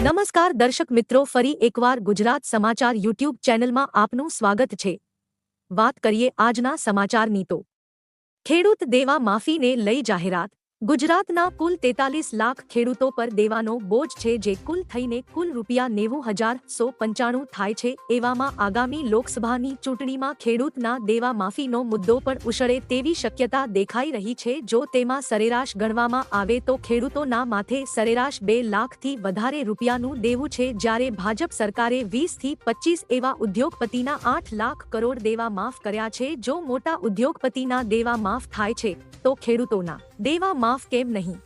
નમસ્કાર દર્શક મિત્રો, ફરી એકવાર ગુજરાત સમાચાર યુટ્યુબ ચેનલમાં આપનું સ્વાગત છે। વાત કરીએ આજના સમાચારની તો ખેડૂત દેવા માફીને લઈ જાહેરાત। ગુજરાતના કુલ 43 લાખ ખેડૂતો પર દેવાનો બોજ છે, જે કુલ થઈને કુલ ₹90,195 થાય છે। એવામાં આગામી લોકસભાની ચૂંટણીમાં ખેડૂતના દેવા માફીનો મુદ્દો પણ ઉછળે તેવી શક્યતા દેખાઈ રહી છે। જો તેમાં સરેરાશ ગણવામાં આવે તો ખેડૂતોના માથે સરેરાશ 2 લાખથી વધારે રૂપિયાનું દેવું છે, જ્યારે ભાજપ સરકારે 20થી 25 એવા ઉદ્યોગપતિના 8 લાખ કરોડ દેવા માફ કર્યા છે। જો મોટા ઉદ્યોગપતિના દેવા માફ થાય છે તો ખેડૂતોના દેવા માફ કેમ નહીં?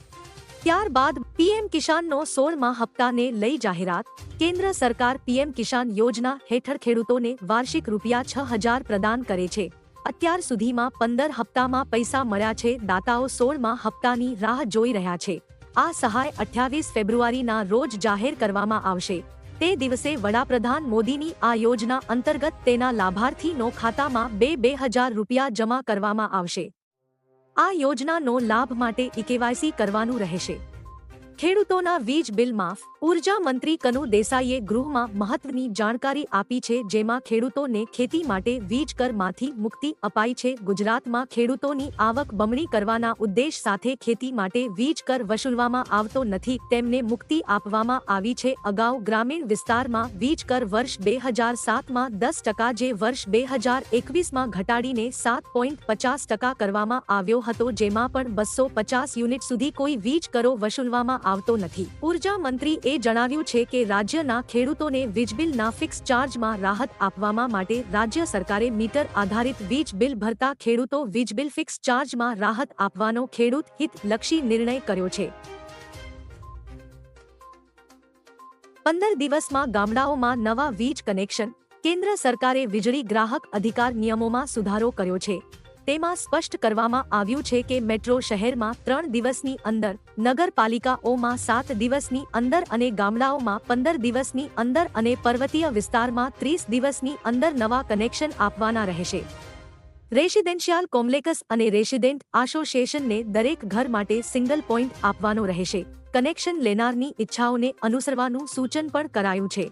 ત્યારબાદ પીએમ કિસાનનો 16મા હપ્તાને લઈ જાહેરાત। કેન્દ્ર સરકાર પીએમ કિસાન યોજના હેઠળ ખેડૂતોને વાર્ષિક ₹6,000 પ્રદાન કરે છે। અત્યાર સુધીમાં 15 હપ્તામાં પૈસા મળ્યા છે। દાતાઓ 16મા હપ્તાની રાહ જોઈ રહ્યા છે। આ સહાય 28 ફેબ્રુઆરીના રોજ જાહેર કરવામાં આવશે। તે દિવસે વડાપ્રધાન મોદીની આ યોજના અંતર્ગત તેના લાભાર્થીનો ખાતામાં ₹2,000 જમા કરવામાં આવશે। આ યોજનાનો લાભ માટે ઈકેવાયસી કરવાનું રહેશે। ખેડૂતોના વીજ બિલ માફ। ઉર્જા મંત્રી કનુ દેસાઈએ ગૃહમાં મહત્વની જાણકારી આપી છે, જેમાં ખેડૂતોને ખેતી માટે વીજ કરમાંથી મુક્તિ અપાઈ છે। ગુજરાતમાં ખેડૂતોની આવક બમણી કરવાના ઉદ્દેશ સાથે ખેતી માટે વીજ કર વસૂલવામાં આવતો નથી, તેમને મુક્તિ આપવામાં આવી છે। અગાઉ ગ્રામીણ વિસ્તારમાં વીજ કર વર્ષ 2007માં 10%, જે વર્ષ 2021માં ઘટાડીને 7.50% કરવામાં આવ્યો હતો, જેમાં પણ 250 યુનિટ સુધી કોઈ વીજ કરો વસૂલવામાં આવતો નથી। ઉર્જા મંત્રીએ જણાવ્યું છે કે રાજ્યના ખેડૂતોને વીજબિલના ફિક્સ ચાર્જમાં રાહત આપવા માટે રાજ્ય સરકારે મીટર આધારિત વીજ બિલ ભરતા ખેડૂતો વીજબિલ ફિક્સ ચાર્જમાં રાહત આપવાનો ખેડૂત હિતલક્ષી નિર્ણય કર્યો છે। 15 દિવસમાં ગામડાઓમાં નવા વીજ કનેક્શન। કેન્દ્ર સરકારે વીજળી ગ્રાહક અધિકાર નિયમોમાં સુધારો કર્યો છે। તેમાં સ્પષ્ટ કરવામાં આવ્યું છે કે મેટ્રો શહેરમાં 3 દિવસની અંદર, નગરપાલિકાઓમાં 7 દિવસની અંદર અને ગામડાઓમાં 15 દિવસની અંદર અને પર્વતીય વિસ્તારમાં 30 દિવસની અંદર નવા કનેક્શન આપવાના રહેશે। રેસિડેન્શિયલ કોમ્પ્લેક્સ અને રેસિડેન્ટ એસોસિએશનને દરેક ઘર માટે સિંગલ પોઈન્ટ આપવાનો રહેશે। કનેક્શન લેનારની ઈચ્છાઓને અનુસરવાનું સૂચન પણ કરાયું છે।